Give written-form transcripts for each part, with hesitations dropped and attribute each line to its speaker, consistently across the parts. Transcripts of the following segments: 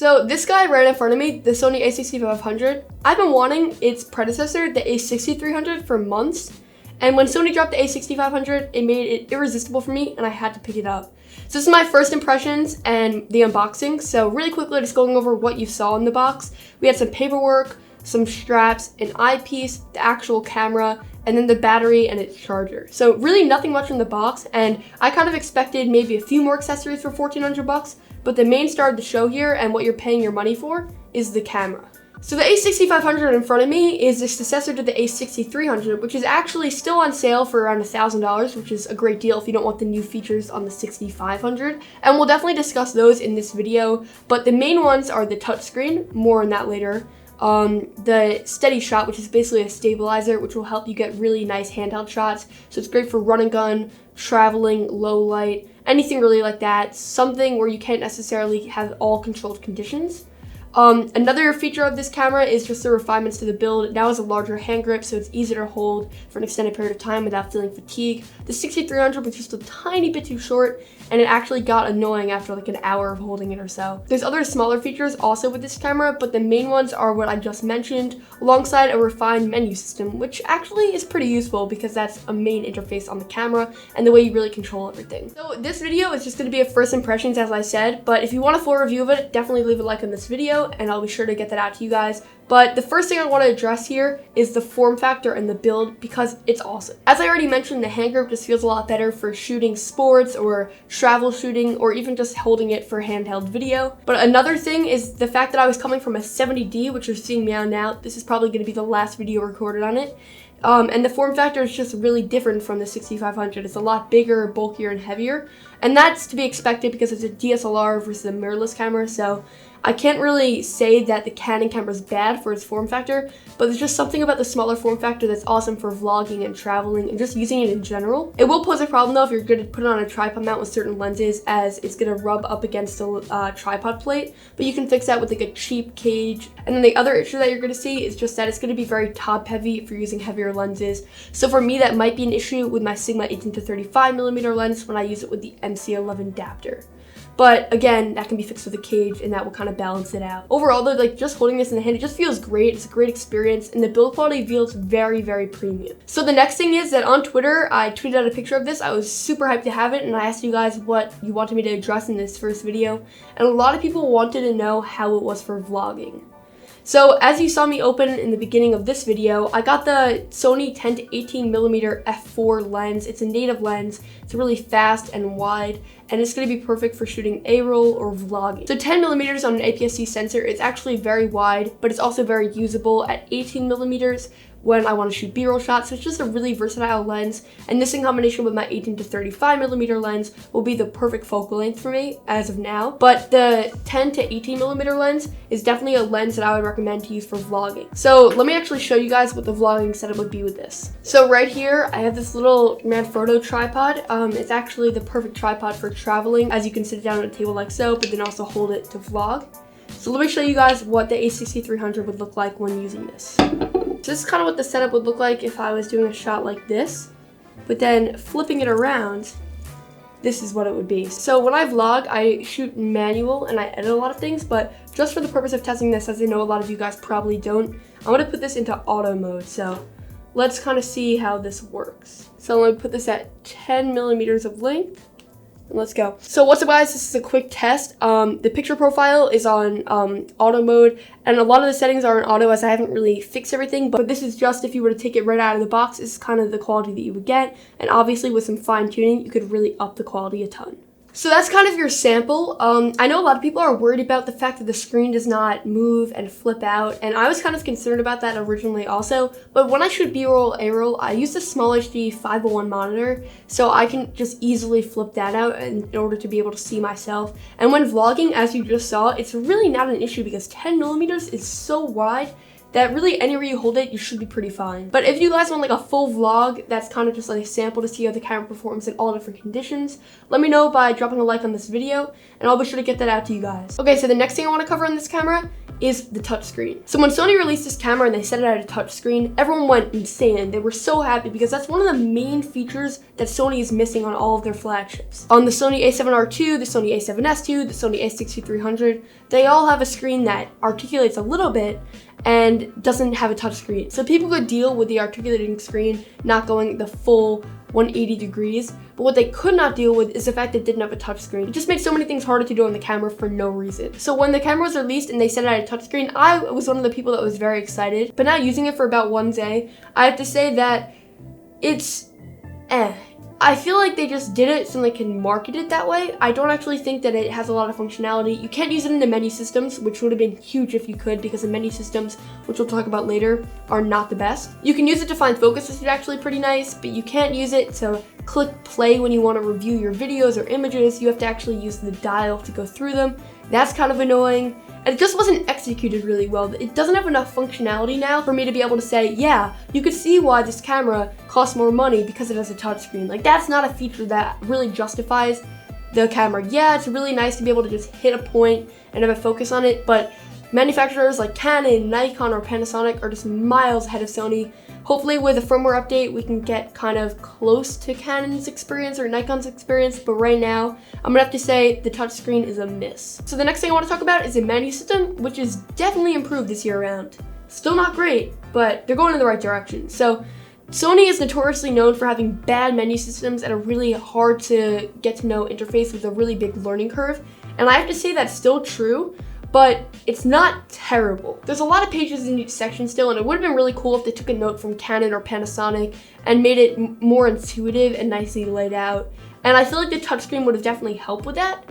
Speaker 1: So this guy right in front of me, the Sony A6500, I've been wanting its predecessor, the A6300, for months. And when Sony dropped the A6500, it made it irresistible for me and I had to pick it up. So this is my first impressions and the unboxing. So really quickly, just going over what you saw in the box. We had some paperwork, some straps, an eyepiece, the actual camera, and then the battery and its charger. So really nothing much in the box, and I kind of expected maybe a few more accessories for $1,400, but the main star of the show here and what you're paying your money for is the camera. So the A6500 in front of me is the successor to the A6300, which is actually still on sale for around $1,000, which is a great deal if you don't want the new features on the 6500. And we'll definitely discuss those in this video, but the main ones are the touchscreen, more on that later. The steady shot, which is basically a stabilizer, which will help you get really nice handheld shots. So it's great for run and gun, traveling, low light, anything really like that. Something where you can't necessarily have all controlled conditions. Another feature of this camera is just the refinements to the build. It now has a larger hand grip, so it's easier to hold for an extended period of time without feeling fatigue. The 6300 was just a tiny bit too short, and it actually got annoying after like an hour of holding it or so. There's other smaller features also with this camera, but the main ones are what I just mentioned, alongside a refined menu system, which actually is pretty useful because that's a main interface on the camera and the way you really control everything. So this video is just going to be a first impressions, as I said, but if you want a full review of it, definitely leave a like on this video and I'll be sure to get that out to you guys. But the first thing I want to address here is the form factor and the build, because it's awesome. As I already mentioned, the hand grip just feels a lot better for shooting sports or travel shooting, or even just holding it for handheld video. But another thing is the fact that I was coming from a 70D, which you're seeing me on now. This is probably going to be the last video recorded on it. And the form factor is just really different from the 6500. It's a lot bigger, bulkier, and heavier. And that's to be expected because it's a DSLR versus a mirrorless camera, so I can't really say that the Canon camera is bad for its form factor, but there's just something about the smaller form factor that's awesome for vlogging and traveling and just using it in general. It will pose a problem though if you're going to put it on a tripod mount with certain lenses, as it's going to rub up against the tripod plate, but you can fix that with like a cheap cage. And then the other issue that you're going to see is just that it's going to be very top heavy if you're using heavier lenses. So for me, that might be an issue with my Sigma 18-35mm lens when I use it with the MC11 adapter. But again, that can be fixed with a cage and that will kind of balance it out. Overall though, like just holding this in the hand, it just feels great. It's a great experience and the build quality feels very, very premium. So the next thing is that on Twitter, I tweeted out a picture of this. I was super hyped to have it and I asked you guys what you wanted me to address in this first video. And a lot of people wanted to know how it was for vlogging. So as you saw me open in the beginning of this video, I got the Sony 10-18mm f4 lens. It's a native lens. It's really fast and wide, and it's going to be perfect for shooting A-roll or vlogging. So 10mm on an APS-C sensor is actually very wide, but it's also very usable at 18mm when I want to shoot B-roll shots. So it's just a really versatile lens, and this in combination with my 18-35mm lens will be the perfect focal length for me as of now. But the 10-18mm lens is definitely a lens that I would recommend to use for vlogging. So let me actually show you guys what the vlogging setup would be with this. So right here, I have this little Manfrotto tripod. It's actually the perfect tripod for traveling, as you can sit down at a table like so, but then also hold it to vlog. So let me show you guys what the A6300 would look like when using this. So this is kind of what the setup would look like if I was doing a shot like this, but then flipping it around, this is what it would be. So when I vlog, I shoot manual and I edit a lot of things, but just for the purpose of testing this, as I know a lot of you guys probably don't, I'm going to put this into auto mode. So let's kind of see how this works. So I'm going to put this at 10mm of length. Let's go. So what's up guys, this is a quick test. The picture profile is on auto mode, and a lot of the settings are in auto as I haven't really fixed everything, but this is just if you were to take it right out of the box, this is kind of the quality that you would get, and obviously with some fine tuning, you could really up the quality a ton. So that's kind of your sample. I know a lot of people are worried about the fact that the screen does not move and flip out, and I was kind of concerned about that originally also, but when I shoot B-roll, A-roll, I use a small HD 501 monitor, so I can just easily flip that out in order to be able to see myself. And when vlogging, as you just saw, it's really not an issue because 10mm is so wide that really anywhere you hold it, you should be pretty fine. But if you guys want like a full vlog that's kind of just like a sample to see how the camera performs in all different conditions, let me know by dropping a like on this video, and I'll be sure to get that out to you guys. Okay, so the next thing I want to cover on this camera is the touchscreen. So when Sony released this camera and they set it at a touchscreen, everyone went insane. They were so happy because that's one of the main features that Sony is missing on all of their flagships. On the Sony A7R II, the Sony A7S II, the Sony A6300, they all have a screen that articulates a little bit and doesn't have a touchscreen. So people could deal with the articulating screen not going the full 180 degrees, but what they could not deal with is the fact that it didn't have a touchscreen. It just made so many things harder to do on the camera for no reason. So when the camera was released and they set it at a touchscreen, I was one of the people that was very excited, but now using it for about 1 day, I have to say that it's I feel like they just did it so they can market it that way. I don't actually think that it has a lot of functionality. You can't use it in the menu systems, which would have been huge if you could, because the menu systems, which we'll talk about later, are not the best. You can use it to find focus, which is actually pretty nice, but you can't use it to click play when you want to review your videos or images. You have to actually use the dial to go through them. That's kind of annoying. And it just wasn't executed really well. It doesn't have enough functionality now for me to be able to say, yeah, you could see why this camera costs more money because it has a touchscreen. Like, that's not a feature that really justifies the camera. Yeah, it's really nice to be able to just hit a point and have a focus on it, but manufacturers like Canon, Nikon, or Panasonic are just miles ahead of Sony. Hopefully with a firmware update, we can get kind of close to Canon's experience or Nikon's experience, but right now, I'm gonna have to say the touchscreen is a miss. So the next thing I wanna talk about is the menu system, which is definitely improved this year around. Still not great, but they're going in the right direction. So Sony is notoriously known for having bad menu systems and a really hard to get to know interface with a really big learning curve. And I have to say that's still true, but it's not terrible. There's a lot of pages in each section still, and it would have been really cool if they took a note from Canon or Panasonic and made it more intuitive and nicely laid out. And I feel like the touchscreen would have definitely helped with that.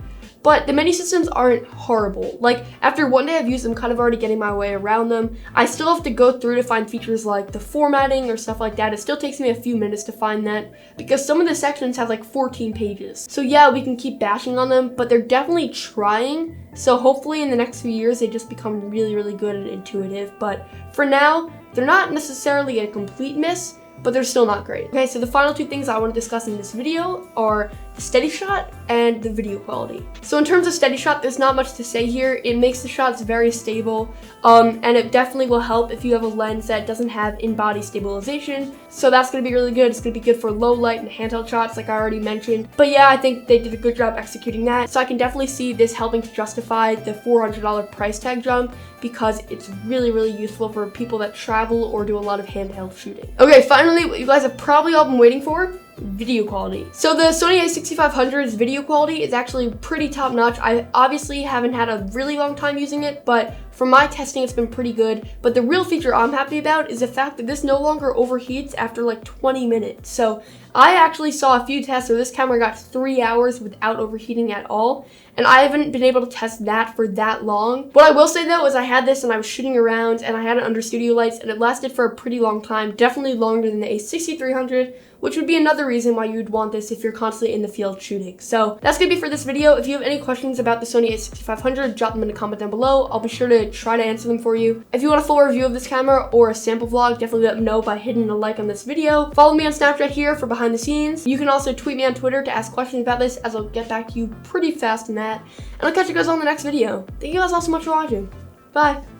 Speaker 1: But the menu systems aren't horrible. Like, after 1 day I've used them, kind of already getting my way around them. I still have to go through to find features like the formatting or stuff like that. It still takes me a few minutes to find that because some of the sections have like 14 pages. So yeah, we can keep bashing on them, but they're definitely trying. So hopefully in the next few years, they just become really, really good and intuitive. But for now, they're not necessarily a complete miss, but they're still not great. Okay, so the final two things I want to discuss in this video are the steady shot and the video quality. So in terms of steady shot, there's not much to say here. It makes the shots very stable, and it definitely will help if you have a lens that doesn't have in-body stabilization. So that's gonna be really good. It's gonna be good for low light and handheld shots, like I already mentioned. But yeah, I think they did a good job executing that. So I can definitely see this helping to justify the $400 price tag jump because it's really, really useful for people that travel or do a lot of handheld shooting. Okay, finally, what you guys have probably all been waiting for, video quality. So the Sony A6500's video quality is actually pretty top notch. I obviously haven't had a really long time using it, but from my testing, it's been pretty good. But the real feature I'm happy about is the fact that this no longer overheats after like 20 minutes. So I actually saw a few tests where this camera got 3 hours without overheating at all. And I haven't been able to test that for that long. What I will say though is I had this and I was shooting around and I had it under studio lights and it lasted for a pretty long time, definitely longer than the A6300, which would be another reason why you'd want this if you're constantly in the field shooting. So that's gonna be for this video. If you have any questions about the Sony A6500, drop them in a comment down below. I'll be sure to try to answer them for you. If you want a full review of this camera or a sample vlog, definitely let me know by hitting a like on this video. Follow me on Snapchat here for behind the scenes. You can also tweet me on Twitter to ask questions about this, as I'll get back to you pretty fast in that. And I'll catch you guys on the next video. Thank you guys all so much for watching. Bye.